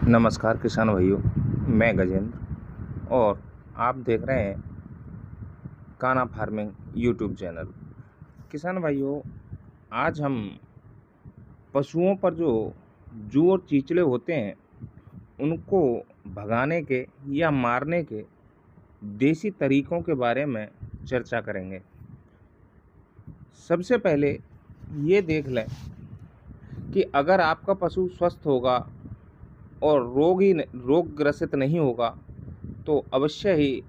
नमस्कार किसान भाइयों, मैं गजेंद्र और आप देख रहे हैं कान्हा फार्मिंग यूट्यूब चैनल। किसान भाइयों, आज हम पशुओं पर जो जू और चीचड़े होते हैं उनको भगाने के या मारने के देसी तरीकों के बारे में चर्चा करेंगे। सबसे पहले ये देख लें कि अगर आपका पशु स्वस्थ होगा और रोग ग्रसित नहीं होगा तो अवश्य ही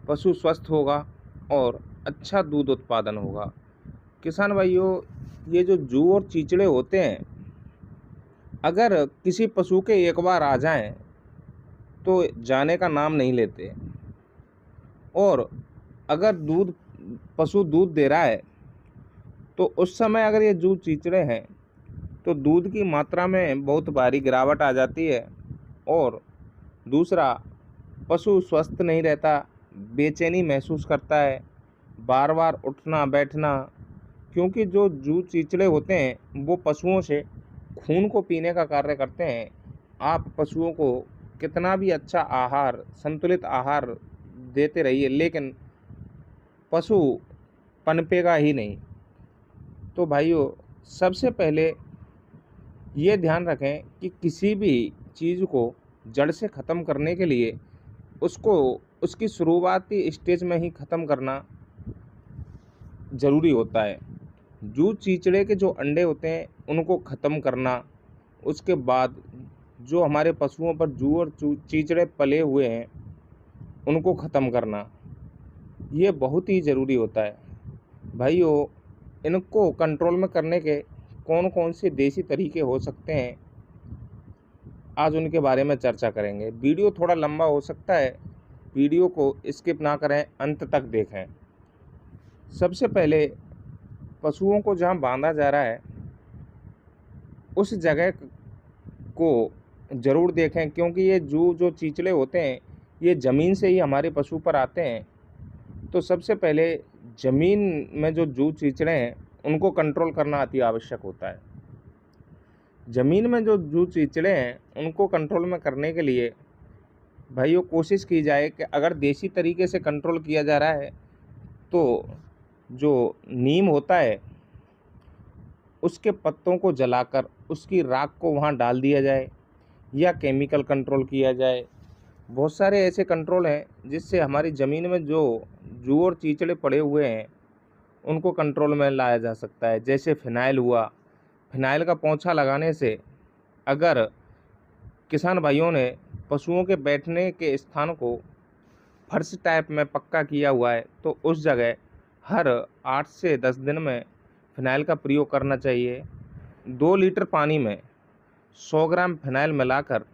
पशु स्वस्थ होगा और अच्छा दूध उत्पादन होगा। किसान भाइयों, ये जो जू और चीचड़े होते हैं, अगर किसी पशु के एक बार आ जाएं तो जाने का नाम नहीं लेते। और अगर पशु दूध दे रहा है तो उस समय अगर ये जू चीचड़े हैं तो दूध की मात्रा में बहुत भारी गिरावट आ जाती है। और दूसरा, पशु स्वस्थ नहीं रहता, बेचैनी महसूस करता है, बार बार उठना बैठना, क्योंकि जो जू चीचड़े होते हैं वो पशुओं से खून को पीने का कार्य करते हैं। आप पशुओं को कितना भी अच्छा आहार, संतुलित आहार देते रहिए, लेकिन पशु पनपेगा ही नहीं। तो भाइयों, सबसे पहले ये ध्यान रखें कि किसी भी चीज़ को जड़ से ख़त्म करने के लिए उसको उसकी शुरुआती स्टेज में ही ख़त्म करना ज़रूरी होता है। जू चीचड़े के जो अंडे होते हैं उनको ख़त्म करना, उसके बाद जो हमारे पशुओं पर जू और चीचड़े पले हुए हैं उनको ख़त्म करना, ये बहुत ही ज़रूरी होता है। भाइयों, इनको कंट्रोल में करने के कौन कौन से देसी तरीके हो सकते हैं, आज उनके बारे में चर्चा करेंगे। वीडियो थोड़ा लंबा हो सकता है, वीडियो को स्किप ना करें, अंत तक देखें। सबसे पहले पशुओं को जहां बांधा जा रहा है उस जगह को ज़रूर देखें, क्योंकि ये जो चीचड़े होते हैं ये ज़मीन से ही हमारे पशु पर आते हैं। तो सबसे पहले ज़मीन में जो जू चीचड़े हैं उनको कंट्रोल करना अति आवश्यक होता है। ज़मीन में जो जू चीचड़े हैं उनको कंट्रोल में करने के लिए भाइयों कोशिश की जाए कि अगर देसी तरीके से कंट्रोल किया जा रहा है तो जो नीम होता है उसके पत्तों को जलाकर उसकी राख को वहाँ डाल दिया जाए या केमिकल कंट्रोल किया जाए। बहुत सारे ऐसे कंट्रोल हैं जिससे हमारी ज़मीन में जो जू और चीचड़े पड़े हुए हैं उनको कंट्रोल में लाया जा सकता है। जैसे फिनाइल हुआ, फिनाइल का पोंछा लगाने से अगर किसान भाइयों ने पशुओं के बैठने के स्थान को फर्श टाइप में पक्का किया हुआ है तो उस जगह हर 8 से 10 दिन में फिनाइल का प्रयोग करना चाहिए। 2 लीटर पानी में 100 ग्राम फिनाइल मिलाकर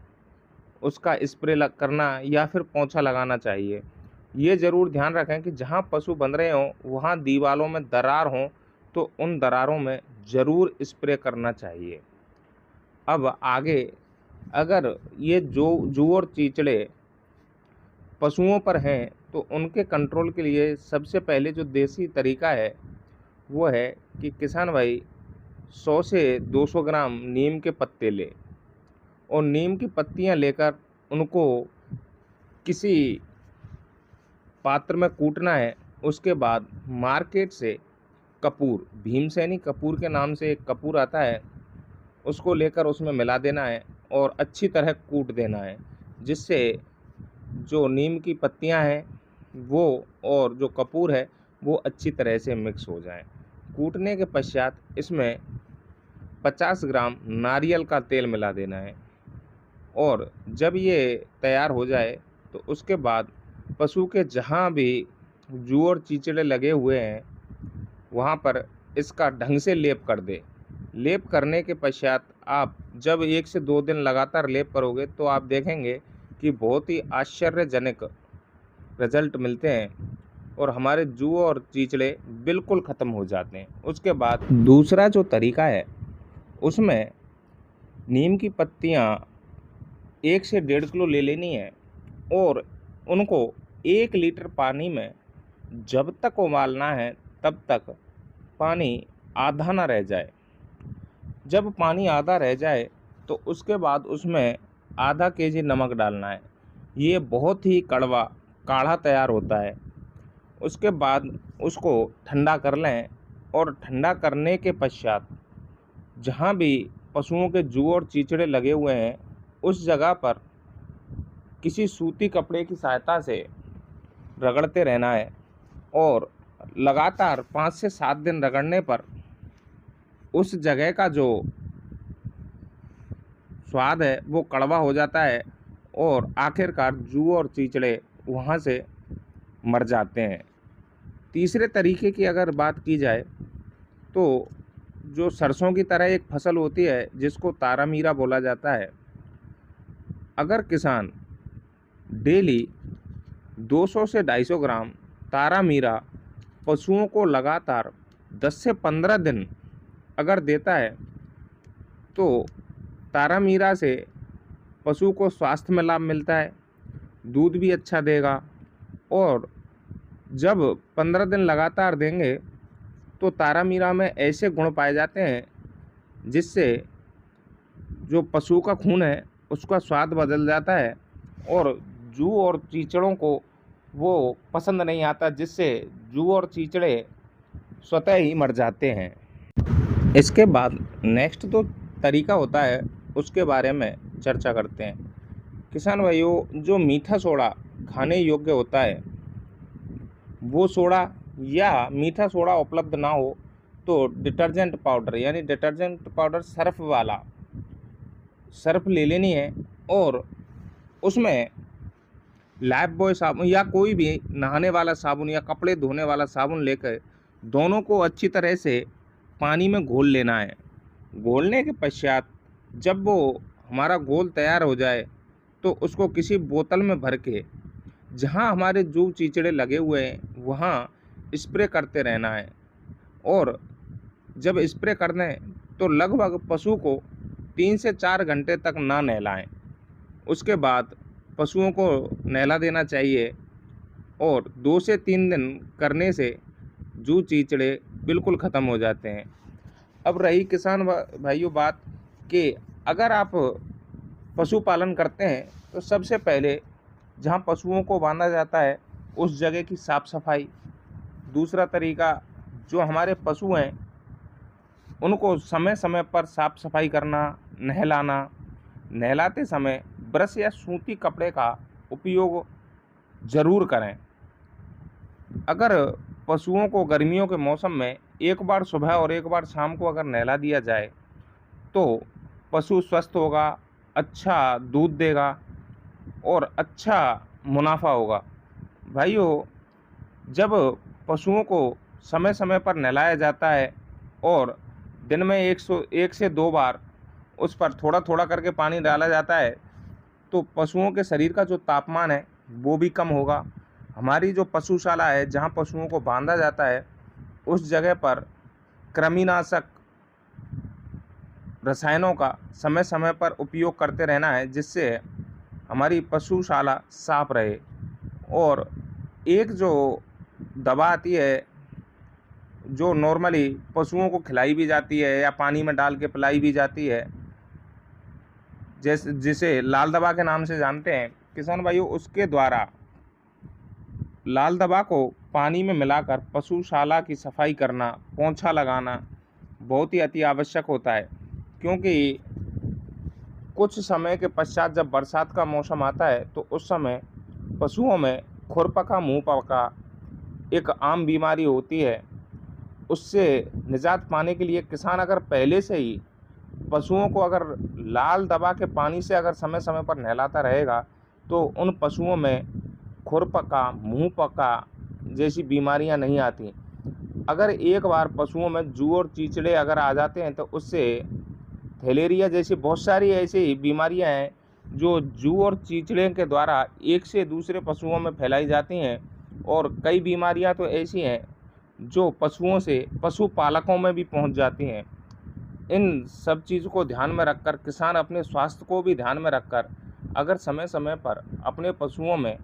उसका स्प्रे करना या फिर पोंछा लगाना चाहिए। ये ज़रूर ध्यान रखें कि जहाँ पशु बंध रहे हों वहाँ दीवारों में दरार हों तो उन दरारों में ज़रूर स्प्रे करना चाहिए। अब आगे, अगर ये जू और चीचड़े पशुओं पर हैं तो उनके कंट्रोल के लिए सबसे पहले जो देसी तरीका है वो है कि किसान भाई 100 से 200 ग्राम नीम के पत्ते ले और नीम की पत्तियां लेकर उनको किसी पात्र में कूटना है। उसके बाद मार्केट से कपूर, भीमसेनी कपूर के नाम से एक कपूर आता है, उसको लेकर उसमें मिला देना है और अच्छी तरह कूट देना है, जिससे जो नीम की पत्तियां हैं वो और जो कपूर है वो अच्छी तरह से मिक्स हो जाएं। कूटने के पश्चात इसमें 50 ग्राम नारियल का तेल मिला देना है और जब ये तैयार हो जाए तो उसके बाद पशु के जहाँ भी जू और चीचड़े लगे हुए हैं वहाँ पर इसका ढंग से लेप कर दे। लेप करने के पश्चात आप जब 1 से 2 दिन लगातार लेप करोगे तो आप देखेंगे कि बहुत ही आश्चर्यजनक रिजल्ट मिलते हैं और हमारे जू और चीचड़े बिल्कुल ख़त्म हो जाते हैं। उसके बाद दूसरा जो तरीका है उसमें नीम की पत्तियाँ 1 से 1.5 किलो ले लेनी है और उनको 1 लीटर पानी में जब तक उबालना है तब तक पानी आधा ना रह जाए। जब पानी आधा रह जाए तो उसके बाद उसमें आधा केजी नमक डालना है। ये बहुत ही कड़वा काढ़ा तैयार होता है। उसके बाद उसको ठंडा कर लें और ठंडा करने के पश्चात जहाँ भी पशुओं के जू और चीचड़े लगे हुए हैं उस जगह पर किसी सूती कपड़े की सहायता से रगड़ते रहना है और लगातार 5 से 7 दिन रगड़ने पर उस जगह का जो स्वाद है वो कड़वा हो जाता है और आखिरकार जू और चीचड़े वहाँ से मर जाते हैं। तीसरे तरीके की अगर बात की जाए तो जो सरसों की तरह एक फसल होती है जिसको तारामीरा बोला जाता है, अगर किसान डेली 200 से 250 ग्राम तारामीरा पशुओं को लगातार 10 से 15 दिन अगर देता है तो तारामीरा से पशु को स्वास्थ्य में लाभ मिलता है, दूध भी अच्छा देगा। और जब 15 दिन लगातार देंगे तो तारामीरा में ऐसे गुण पाए जाते हैं जिससे जो पशु का खून है उसका स्वाद बदल जाता है और जू और चीचड़ों को वो पसंद नहीं आता, जिससे जू और चीचड़े स्वतः ही मर जाते हैं। इसके बाद नेक्स्ट जो तरीका होता है उसके बारे में चर्चा करते हैं। किसान भाइयों, जो मीठा सोडा खाने योग्य होता है वो सोडा या मीठा सोडा उपलब्ध ना हो तो डिटर्जेंट पाउडर यानी डिटर्जेंट पाउडर सर्फ वाला सर्फ ले लेनी है और उसमें लाइफ बॉय साबुन या कोई भी नहाने वाला साबुन या कपड़े धोने वाला साबुन लेकर दोनों को अच्छी तरह से पानी में घोल लेना है। घोलने के पश्चात जब वो हमारा घोल तैयार हो जाए तो उसको किसी बोतल में भर के जहाँ हमारे जू चीचड़े लगे हुए हैं वहाँ स्प्रे करते रहना है। और जब स्प्रे कर दें तो लगभग पशु को 3 से 4 घंटे तक ना नहलाएं। उसके बाद पशुओं को नहला देना चाहिए और 2 से 3 दिन करने से जू चीचड़े बिल्कुल ख़त्म हो जाते हैं। अब रही किसान भाइयों बात कि अगर आप पशुपालन करते हैं तो सबसे पहले जहाँ पशुओं को बांधा जाता है उस जगह की साफ़ सफाई। दूसरा तरीका, जो हमारे पशु हैं उनको समय समय पर साफ़ सफाई करना, नहलाना। नहलाते समय ब्रश या सूती कपड़े का उपयोग ज़रूर करें। अगर पशुओं को गर्मियों के मौसम में एक बार सुबह और एक बार शाम को अगर नहला दिया जाए तो पशु स्वस्थ होगा, अच्छा दूध देगा और अच्छा मुनाफा होगा। भाइयों, जब पशुओं को समय समय पर नहलाया जाता है और दिन में 1 से 2 बार उस पर थोड़ा थोड़ा करके पानी डाला जाता है तो पशुओं के शरीर का जो तापमान है वो भी कम होगा। हमारी जो पशुशाला है जहाँ पशुओं को बांधा जाता है उस जगह पर कृमिनाशक रसायनों का समय समय पर उपयोग करते रहना है जिससे हमारी पशुशाला साफ रहे। और एक जो दवा आती है जो नॉर्मली पशुओं को खिलाई भी जाती है या पानी में डाल के पिलाई भी जाती है, जैसे जिसे लाल दवा के नाम से जानते हैं किसान भाइयों, उसके द्वारा लाल दवा को पानी में मिलाकर पशुशाला की सफाई करना, पोंछा लगाना बहुत ही अति आवश्यक होता है। क्योंकि कुछ समय के पश्चात जब बरसात का मौसम आता है तो उस समय पशुओं में खुरपका मुंहपका एक आम बीमारी होती है। उससे निजात पाने के लिए किसान अगर पहले से ही पशुओं को अगर लाल दवा के पानी से अगर समय समय पर नहलाता रहेगा तो उन पशुओं में खुरपका मुंहपका जैसी बीमारियां नहीं आती। अगर एक बार पशुओं में जू और चीचड़े अगर आ जाते हैं तो उससे थैलेरिया जैसी बहुत सारी ऐसी बीमारियां हैं जो जू और चीचड़े के द्वारा एक से दूसरे पशुओं में फैलाई जाती हैं। और कई बीमारियां तो ऐसी हैं जो पशुओं से पशुपालकों में भी पहुंच जाती हैं। इन सब चीज़ों को ध्यान में रखकर किसान अपने स्वास्थ्य को भी ध्यान में रखकर अगर समय समय पर अपने पशुओं में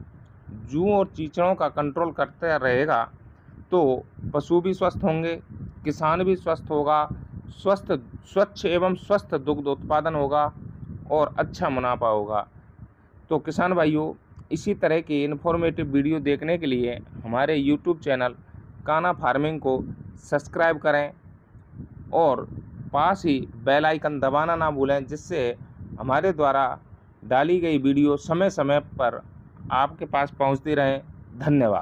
जू और चीचड़ों का कंट्रोल करते रहेगा तो पशु भी स्वस्थ होंगे, किसान भी स्वस्थ होगा, स्वच्छ एवं स्वस्थ दुग्ध उत्पादन होगा और अच्छा मुनाफा होगा। तो किसान भाइयों, इसी तरह की इन्फॉर्मेटिव वीडियो देखने के लिए हमारे यूट्यूब चैनल कान्हा फार्मिंग को सब्सक्राइब करें और पास ही बेल आइकन दबाना ना भूलें, जिससे हमारे द्वारा डाली गई वीडियो समय समय पर आपके पास पहुंचती रहे। धन्यवाद।